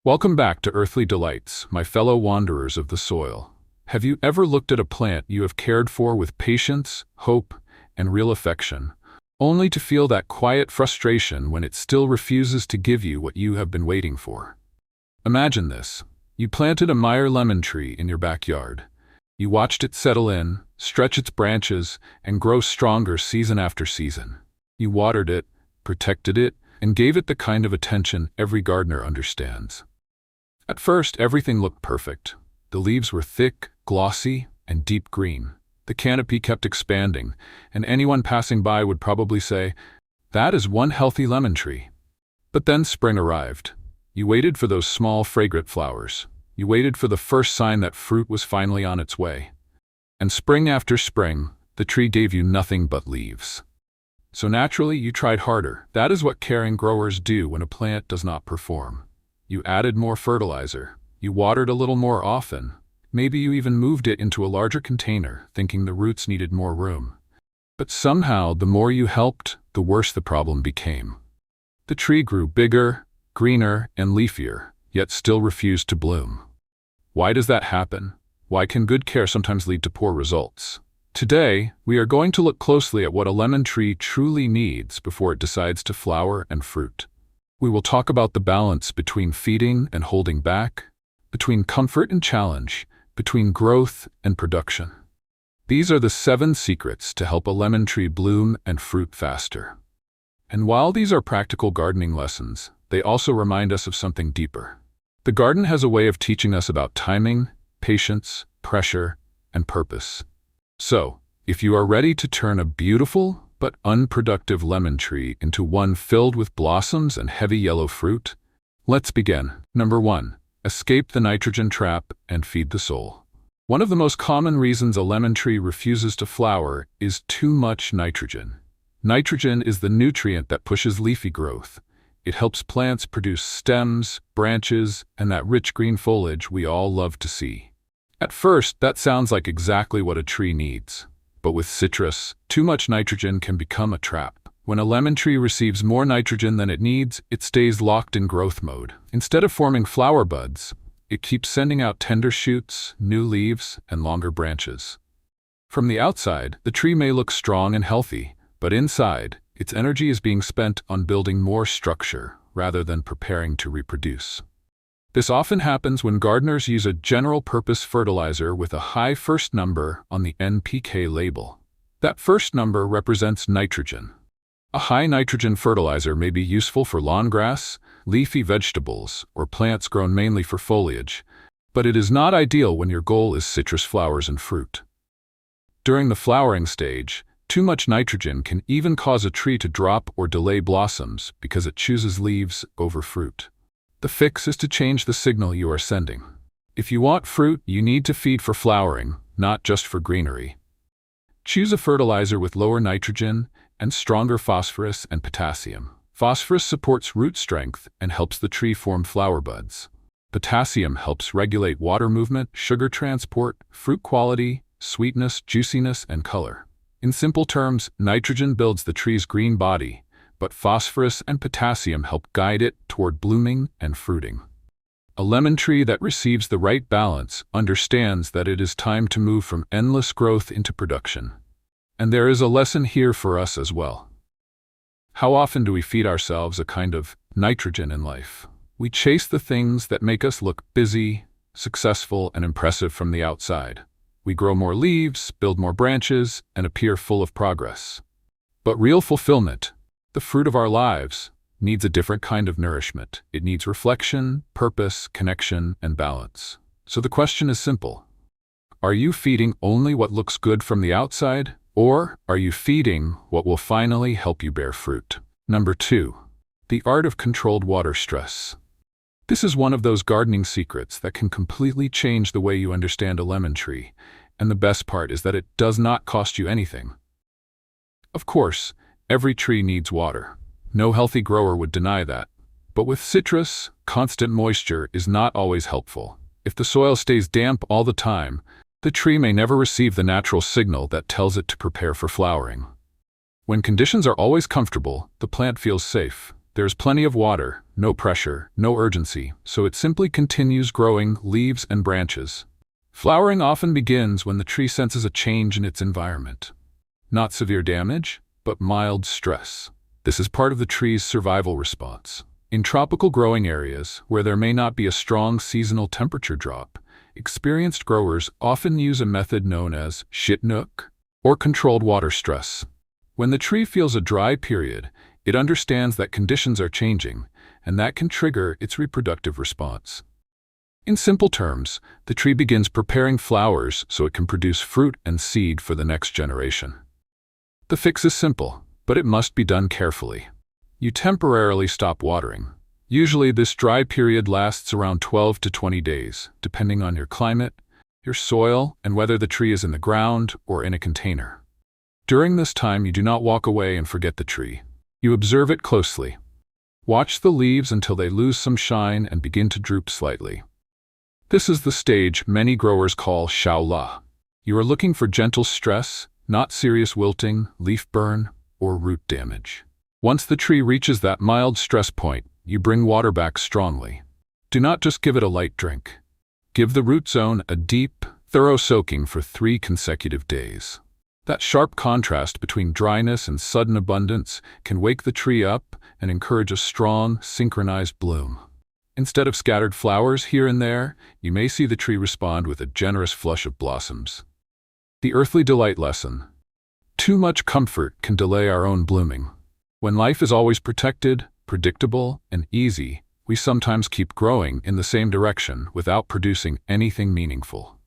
Welcome back to Earthly Delights, my fellow wanderers of the soil. Have you ever looked at a plant you have cared for with patience, hope, and real affection, only to feel that quiet frustration when it still refuses to give you what you have been waiting for? Imagine this. You planted a Meyer lemon tree in your backyard. You watched it settle in, stretch its branches, and grow stronger season after season. You watered it, protected it, and gave it the kind of attention every gardener understands. At first, everything looked perfect. The leaves were thick, glossy, and deep green. The canopy kept expanding, and anyone passing by would probably say, "That is one healthy lemon tree." But then spring arrived. You waited for those small, fragrant flowers. You waited for the first sign that fruit was finally on its way. And spring after spring, the tree gave you nothing but leaves. So naturally, you tried harder. That is what caring growers do when a plant does not perform. You added more fertilizer. You watered a little more often. Maybe you even moved it into a larger container, thinking the roots needed more room. But somehow, the more you helped, the worse the problem became. The tree grew bigger, greener, and leafier, yet still refused to bloom. Why does that happen? Why can good care sometimes lead to poor results? Today, we are going to look closely at what a lemon tree truly needs before it decides to flower and fruit. We will talk about the balance between feeding and holding back, between comfort and challenge, between growth and production. These are the 7 secrets to help a lemon tree bloom and fruit faster. And while these are practical gardening lessons, they also remind us of something deeper. The garden has a way of teaching us about timing, patience, pressure, and purpose. So, if you are ready to turn a beautiful but unproductive lemon tree into one filled with blossoms and heavy yellow fruit, let's begin. Number 1. Escape the nitrogen trap and feed the soul. One of the most common reasons a lemon tree refuses to flower is too much nitrogen. Nitrogen is the nutrient that pushes leafy growth. It helps plants produce stems, branches, and that rich green foliage we all love to see. At first, that sounds like exactly what a tree needs. But with citrus, too much nitrogen can become a trap. When a lemon tree receives more nitrogen than it needs, it stays locked in growth mode. Instead of forming flower buds, it keeps sending out tender shoots, new leaves, and longer branches. From the outside, the tree may look strong and healthy, but inside, its energy is being spent on building more structure rather than preparing to reproduce. This often happens when gardeners use a general-purpose fertilizer with a high first number on the NPK label. That first number represents nitrogen. A high nitrogen fertilizer may be useful for lawn grass, leafy vegetables, or plants grown mainly for foliage, but it is not ideal when your goal is citrus flowers and fruit. During the flowering stage, too much nitrogen can even cause a tree to drop or delay blossoms because it chooses leaves over fruit. The fix is to change the signal you are sending. If you want fruit, you need to feed for flowering, not just for greenery. Choose a fertilizer with lower nitrogen and stronger phosphorus and potassium. Phosphorus supports root strength and helps the tree form flower buds. Potassium helps regulate water movement, sugar transport, fruit quality, sweetness, juiciness, and color. In simple terms, nitrogen builds the tree's green body, but phosphorus and potassium help guide it toward blooming and fruiting. A lemon tree that receives the right balance understands that it is time to move from endless growth into production. And there is a lesson here for us as well. How often do we feed ourselves a kind of nitrogen in life? We chase the things that make us look busy, successful, and impressive from the outside. We grow more leaves, build more branches, and appear full of progress. But real fulfillment, the fruit of our lives, needs a different kind of nourishment. It needs reflection, purpose, connection, and balance. So the question is simple. Are you feeding only what looks good from the outside, or are you feeding what will finally help you bear fruit? Number 2. The art of controlled water stress. This is one of those gardening secrets that can completely change the way you understand a lemon tree, and the best part is that it does not cost you anything. Of course, every tree needs water. No healthy grower would deny that. But with citrus, constant moisture is not always helpful. If the soil stays damp all the time, the tree may never receive the natural signal that tells it to prepare for flowering. When conditions are always comfortable, the plant feels safe. There is plenty of water, no pressure, no urgency, so it simply continues growing leaves and branches. Flowering often begins when the tree senses a change in its environment. Not severe damage, but mild stress. This is part of the tree's survival response. In tropical growing areas, where there may not be a strong seasonal temperature drop, experienced growers often use a method known as shitnook, or controlled water stress. When the tree feels a dry period, it understands that conditions are changing, and that can trigger its reproductive response. In simple terms, the tree begins preparing flowers so it can produce fruit and seed for the next generation. The fix is simple, but it must be done carefully. You temporarily stop watering. Usually this dry period lasts around 12 to 20 days, depending on your climate, your soil, and whether the tree is in the ground or in a container. During this time, you do not walk away and forget the tree. You observe it closely. Watch the leaves until they lose some shine and begin to droop slightly. This is the stage many growers call Shaola. You are looking for gentle stress, not serious wilting, leaf burn, or root damage. Once the tree reaches that mild stress point, you bring water back strongly. Do not just give it a light drink. Give the root zone a deep, thorough soaking for 3 consecutive days. That sharp contrast between dryness and sudden abundance can wake the tree up and encourage a strong, synchronized bloom. Instead of scattered flowers here and there, you may see the tree respond with a generous flush of blossoms. The earthly delight lesson. Too much comfort can delay our own blooming. When life is always protected, predictable, and easy, we sometimes keep growing in the same direction without producing anything meaningful.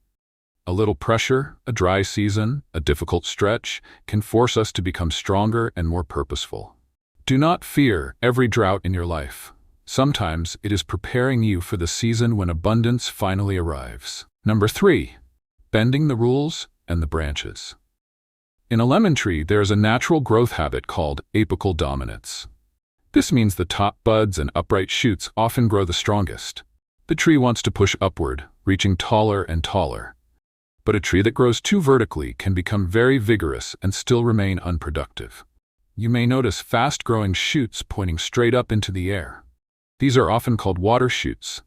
A little pressure, a dry season, a difficult stretch can force us to become stronger and more purposeful. Do not fear every drought in your life. Sometimes it is preparing you for the season when abundance finally arrives. Number 3. Bending the rules and the branches. In a lemon tree, there is a natural growth habit called apical dominance. This means the top buds and upright shoots often grow the strongest. The tree wants to push upward, reaching taller and taller. But a tree that grows too vertically can become very vigorous and still remain unproductive. You may notice fast-growing shoots pointing straight up into the air. These are often called water shoots.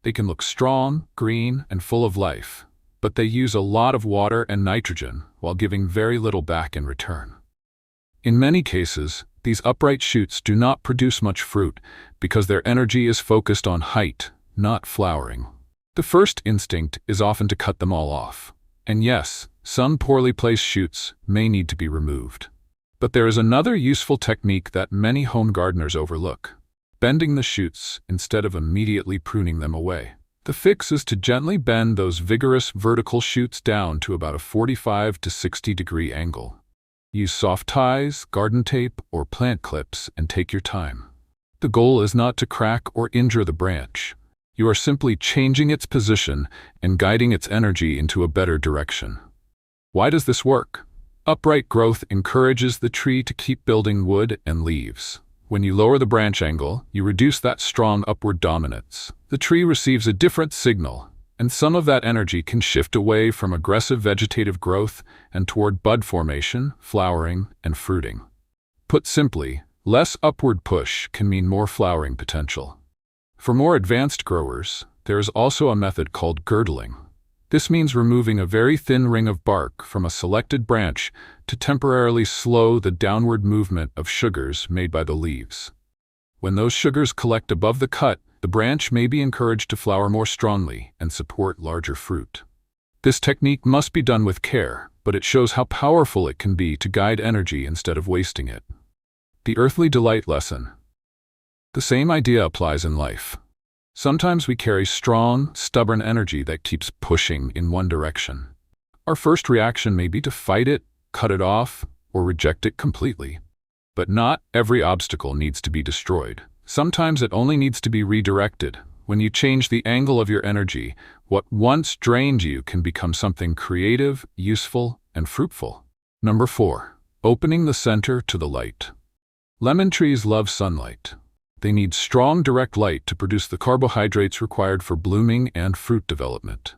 They can look strong, green, and full of life, but they use a lot of water and nitrogen while giving very little back in return. In many cases, these upright shoots do not produce much fruit because their energy is focused on height, not flowering. The first instinct is often to cut them all off. And yes, some poorly placed shoots may need to be removed. But there is another useful technique that many home gardeners overlook: bending the shoots instead of immediately pruning them away. The fix is to gently bend those vigorous vertical shoots down to about a 45 to 60 degree angle. Use soft ties, garden tape, or plant clips and take your time. The goal is not to crack or injure the branch. You are simply changing its position and guiding its energy into a better direction. Why does this work? Upright growth encourages the tree to keep building wood and leaves. When you lower the branch angle, you reduce that strong upward dominance. The tree receives a different signal, and some of that energy can shift away from aggressive vegetative growth and toward bud formation, flowering, and fruiting. Put simply, less upward push can mean more flowering potential. For more advanced growers, there is also a method called girdling. This means removing a very thin ring of bark from a selected branch to temporarily slow the downward movement of sugars made by the leaves. When those sugars collect above the cut, the branch may be encouraged to flower more strongly and support larger fruit. This technique must be done with care, but it shows how powerful it can be to guide energy instead of wasting it. The earthly delight lesson. The same idea applies in life. Sometimes we carry strong, stubborn energy that keeps pushing in one direction. Our first reaction may be to fight it, cut it off, or reject it completely. But not every obstacle needs to be destroyed. Sometimes it only needs to be redirected. When you change the angle of your energy, what once drained you can become something creative, useful, and fruitful. Number 4. Opening the center to the light. Lemon trees love sunlight. They need strong direct light to produce the carbohydrates required for blooming and fruit development.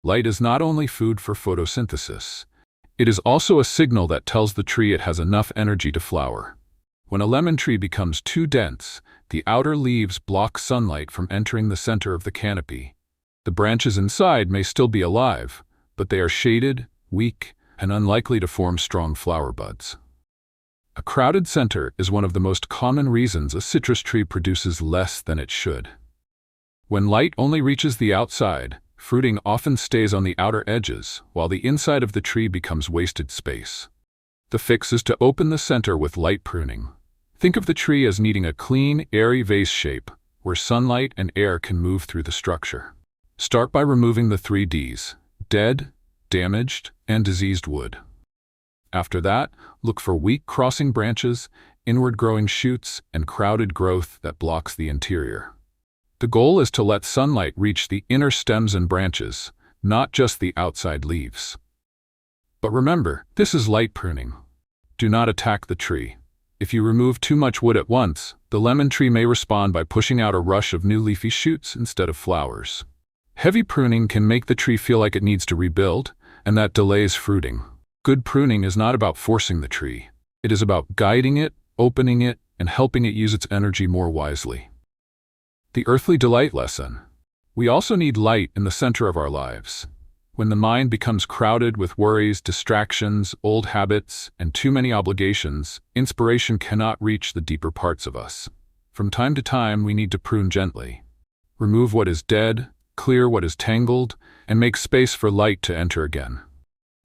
Light is not only food for photosynthesis. It is also a signal that tells the tree it has enough energy to flower. When a lemon tree becomes too dense, the outer leaves block sunlight from entering the center of the canopy. The branches inside may still be alive, but they are shaded, weak, and unlikely to form strong flower buds. A crowded center is one of the most common reasons a citrus tree produces less than it should. When light only reaches the outside, fruiting often stays on the outer edges, while the inside of the tree becomes wasted space. The fix is to open the center with light pruning. Think of the tree as needing a clean, airy vase shape, where sunlight and air can move through the structure. Start by removing the 3 Ds: dead, damaged, and diseased wood. After that, look for weak crossing branches, inward-growing shoots, and crowded growth that blocks the interior. The goal is to let sunlight reach the inner stems and branches, not just the outside leaves. But remember, this is light pruning. Do not attack the tree. If you remove too much wood at once, the lemon tree may respond by pushing out a rush of new leafy shoots instead of flowers. Heavy pruning can make the tree feel like it needs to rebuild, and that delays fruiting. Good pruning is not about forcing the tree. It is about guiding it, opening it, and helping it use its energy more wisely. The earthly delight lesson. We also need light in the center of our lives. When the mind becomes crowded with worries, distractions, old habits, and too many obligations, inspiration cannot reach the deeper parts of us. From time to time, we need to prune gently. Remove what is dead, clear what is tangled, and make space for light to enter again.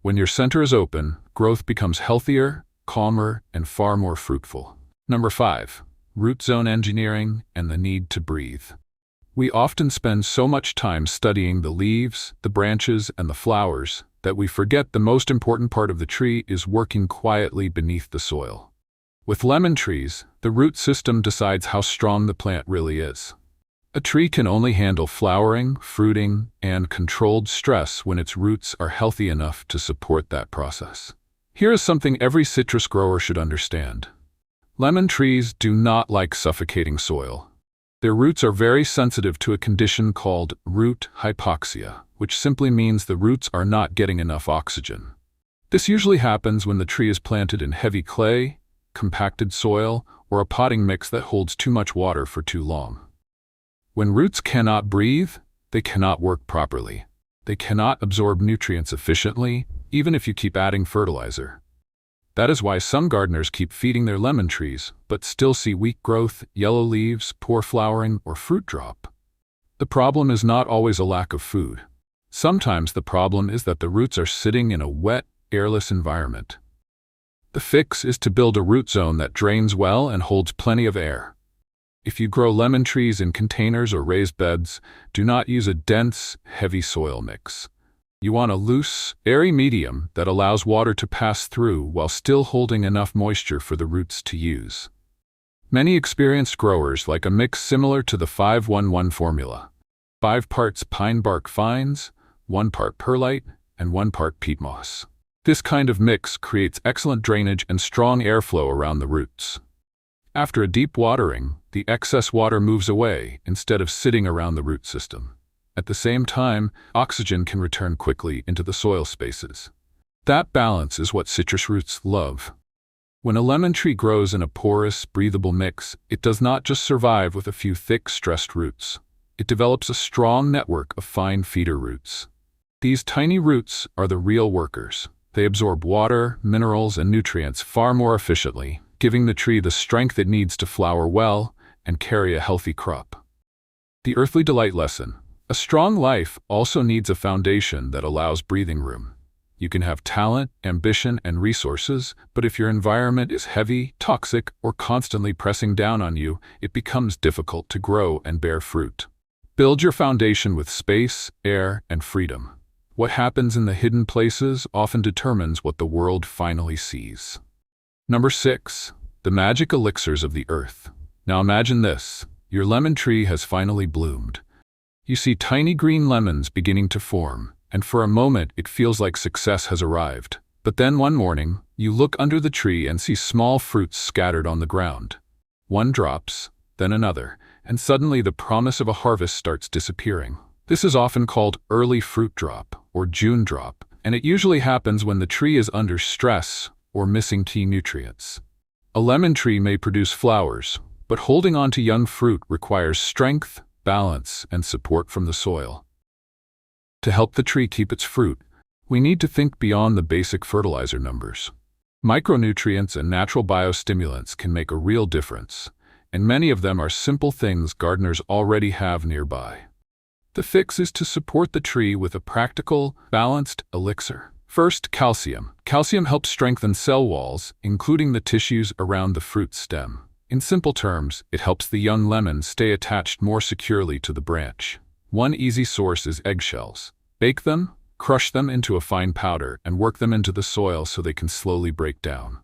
When your center is open, growth becomes healthier, calmer, and far more fruitful. Number 5. Root zone engineering and the need to breathe. We often spend so much time studying the leaves, the branches, and the flowers that we forget the most important part of the tree is working quietly beneath the soil. With lemon trees, the root system decides how strong the plant really is. A tree can only handle flowering, fruiting, and controlled stress when its roots are healthy enough to support that process. Here is something every citrus grower should understand. Lemon trees do not like suffocating soil. Their roots are very sensitive to a condition called root hypoxia, which simply means the roots are not getting enough oxygen. This usually happens when the tree is planted in heavy clay, compacted soil, or a potting mix that holds too much water for too long. When roots cannot breathe, they cannot work properly. They cannot absorb nutrients efficiently, even if you keep adding fertilizer. That is why some gardeners keep feeding their lemon trees, but still see weak growth, yellow leaves, poor flowering, or fruit drop. The problem is not always a lack of food. Sometimes the problem is that the roots are sitting in a wet, airless environment. The fix is to build a root zone that drains well and holds plenty of air. If you grow lemon trees in containers or raised beds, do not use a dense, heavy soil mix. You want a loose, airy medium that allows water to pass through while still holding enough moisture for the roots to use. Many experienced growers like a mix similar to the 5-1-1 formula. 5 parts pine bark fines, 1 part perlite, and 1 part peat moss. This kind of mix creates excellent drainage and strong airflow around the roots. After a deep watering, the excess water moves away instead of sitting around the root system. At the same time, oxygen can return quickly into the soil spaces. That balance is what citrus roots love. When a lemon tree grows in a porous, breathable mix, it does not just survive with a few thick, stressed roots. It develops a strong network of fine feeder roots. These tiny roots are the real workers. They absorb water, minerals, and nutrients far more efficiently, giving the tree the strength it needs to flower well and carry a healthy crop. The earthly delight lesson. A strong life also needs a foundation that allows breathing room. You can have talent, ambition, and resources, but if your environment is heavy, toxic, or constantly pressing down on you, it becomes difficult to grow and bear fruit. Build your foundation with space, air, and freedom. What happens in the hidden places often determines what the world finally sees. Number 6. The magic elixirs of the earth. Now imagine this. Your lemon tree has finally bloomed. You see tiny green lemons beginning to form, and for a moment it feels like success has arrived. But then one morning, you look under the tree and see small fruits scattered on the ground. One drops, then another, and suddenly the promise of a harvest starts disappearing. This is often called early fruit drop or June drop, and it usually happens when the tree is under stress or missing key nutrients. A lemon tree may produce flowers, but holding on to young fruit requires strength, balance, and support from the soil. To help the tree keep its fruit, we need to think beyond the basic fertilizer numbers. Micronutrients and natural biostimulants can make a real difference, and many of them are simple things gardeners already have nearby. The fix is to support the tree with a practical, balanced elixir. First, calcium. Calcium helps strengthen cell walls, including the tissues around the fruit stem. In simple terms, it helps the young lemon stay attached more securely to the branch. One easy source is eggshells. Bake them, crush them into a fine powder, and work them into the soil so they can slowly break down.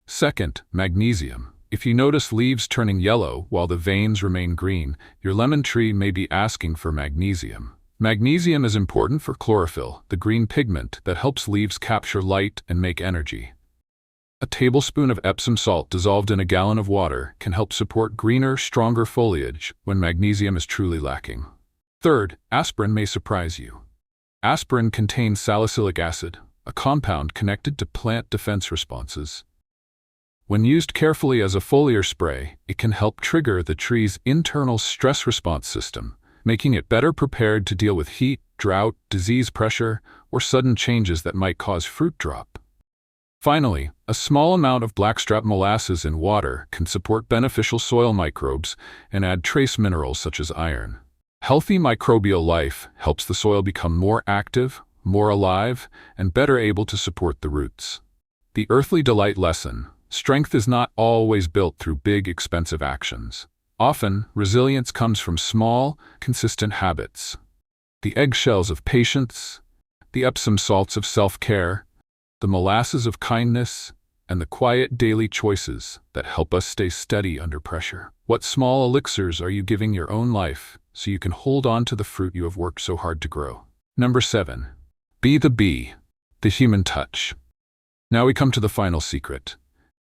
Second, magnesium. If you notice leaves turning yellow while the veins remain green, your lemon tree may be asking for magnesium. Magnesium is important for chlorophyll, the green pigment that helps leaves capture light and make energy. A tablespoon of Epsom salt dissolved in a gallon of water can help support greener, stronger foliage when magnesium is truly lacking. Third, aspirin may surprise you. Aspirin contains salicylic acid, a compound connected to plant defense responses. When used carefully as a foliar spray, it can help trigger the tree's internal stress response system, making it better prepared to deal with heat, drought, disease pressure, or sudden changes that might cause fruit drop. Finally, a small amount of blackstrap molasses in water can support beneficial soil microbes and add trace minerals such as iron. Healthy microbial life helps the soil become more active, more alive, and better able to support the roots. The earthly delight lesson: strength is not always built through big, expensive actions. Often, resilience comes from small, consistent habits. The eggshells of patience, the Epsom salts of self-care, the molasses of kindness, and the quiet daily choices that help us stay steady under pressure. What small elixirs are you giving your own life so you can hold on to the fruit you have worked so hard to grow? Number 7. Be the bee, the human touch. Now we come to the final secret.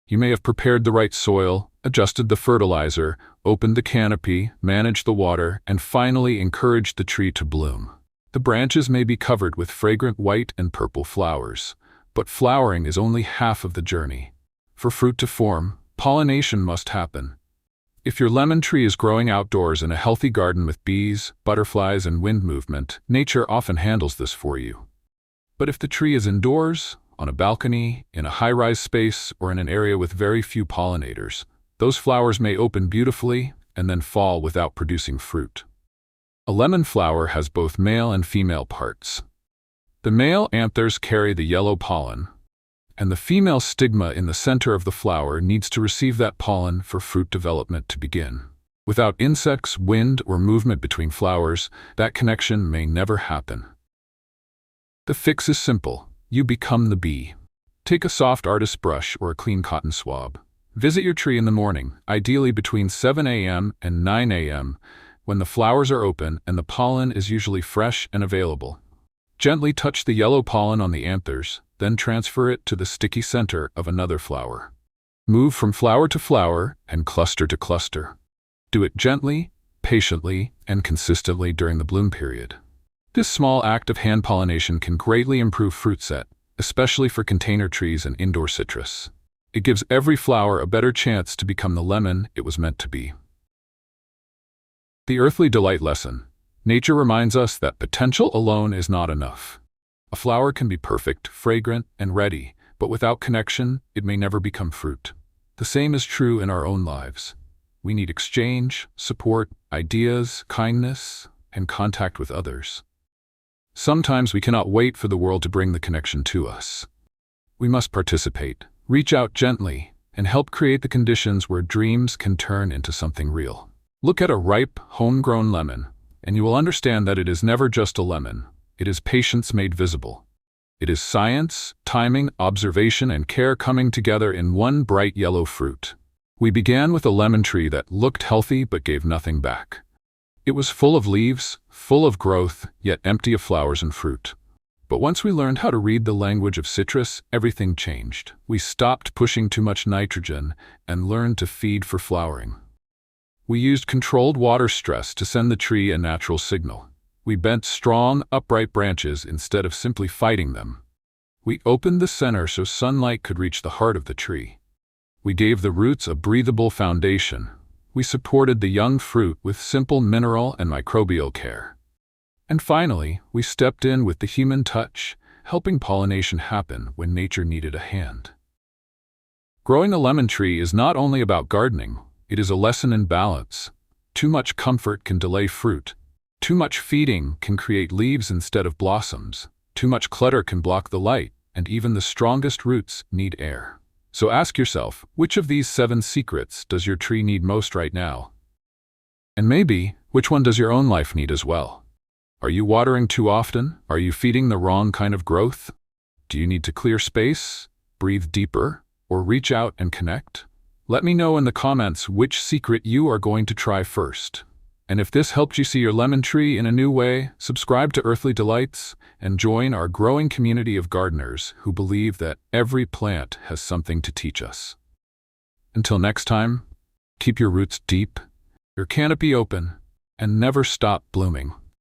You may have prepared the right soil, adjusted the fertilizer, opened the canopy, managed the water, and finally encouraged the tree to bloom. The branches may be covered with fragrant white and purple flowers, but flowering is only half of the journey. For fruit to form, pollination must happen. If your lemon tree is growing outdoors in a healthy garden with bees, butterflies, and wind movement, nature often handles this for you. But if the tree is indoors, on a balcony, in a high-rise space, or in an area with very few pollinators, those flowers may open beautifully and then fall without producing fruit. A lemon flower has both male and female parts. The male anthers carry the yellow pollen, and the female stigma in the center of the flower needs to receive that pollen for fruit development to begin. Without insects, wind, or movement between flowers, that connection may never happen. The fix is simple. You become the bee. Take a soft artist's brush or a clean cotton swab. Visit your tree in the morning, ideally between 7 a.m. and 9 a.m., when the flowers are open and the pollen is usually fresh and available. Gently touch the yellow pollen on the anthers, then transfer it to the sticky center of another flower. Move from flower to flower and cluster to cluster. Do it gently, patiently, and consistently during the bloom period. This small act of hand pollination can greatly improve fruit set, especially for container trees and indoor citrus. It gives every flower a better chance to become the lemon it was meant to be. The earthly delight lesson. Nature reminds us that potential alone is not enough. A flower can be perfect, fragrant, and ready, but without connection, it may never become fruit. The same is true in our own lives. We need exchange, support, ideas, kindness, and contact with others. Sometimes we cannot wait for the world to bring the connection to us. We must participate, reach out gently, and help create the conditions where dreams can turn into something real. Look at a ripe, homegrown lemon, and you will understand that it is never just a lemon. It is patience made visible. It is science, timing, observation, and care coming together in one bright yellow fruit. We began with a lemon tree that looked healthy but gave nothing back. It was full of leaves, full of growth, yet empty of flowers and fruit. But once we learned how to read the language of citrus, everything changed. We stopped pushing too much nitrogen and learned to feed for flowering. We used controlled water stress to send the tree a natural signal. We bent strong, upright branches instead of simply fighting them. We opened the center so sunlight could reach the heart of the tree. We gave the roots a breathable foundation. We supported the young fruit with simple mineral and microbial care. And finally, we stepped in with the human touch, helping pollination happen when nature needed a hand. Growing a lemon tree is not only about gardening, it is a lesson in balance. Too much comfort can delay fruit. Too much feeding can create leaves instead of blossoms. Too much clutter can block the light, and even the strongest roots need air. So ask yourself, which of these 7 secrets does your tree need most right now? And maybe, which one does your own life need as well? Are you watering too often? Are you feeding the wrong kind of growth? Do you need to clear space, breathe deeper, or reach out and connect? Let me know in the comments which secret you are going to try first. And if this helped you see your lemon tree in a new way, subscribe to Earthly Delights and join our growing community of gardeners who believe that every plant has something to teach us. Until next time, keep your roots deep, your canopy open, and never stop blooming.